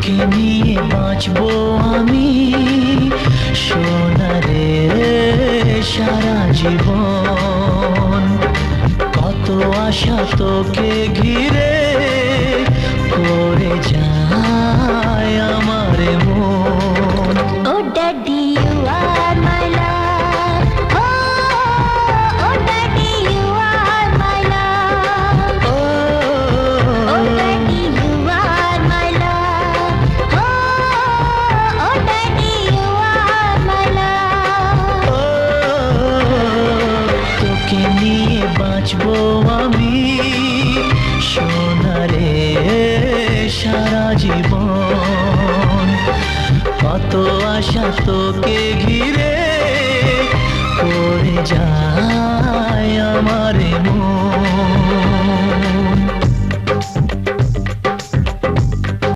তোকে নিয়ে বাঁচবো আমি সোনারে সারা জীবন। কত আশা তোকে ঘিরে করে যায় আমার মন। Oh daddy you are my love, oh daddy you are my love, oh daddy you are my love, oh daddy you are my love. তোকে নিয়ে বাঁচবো আমি সোনারে সারা জীবন। কত আশা তোকে ঘিরে করে যায় আমার মন।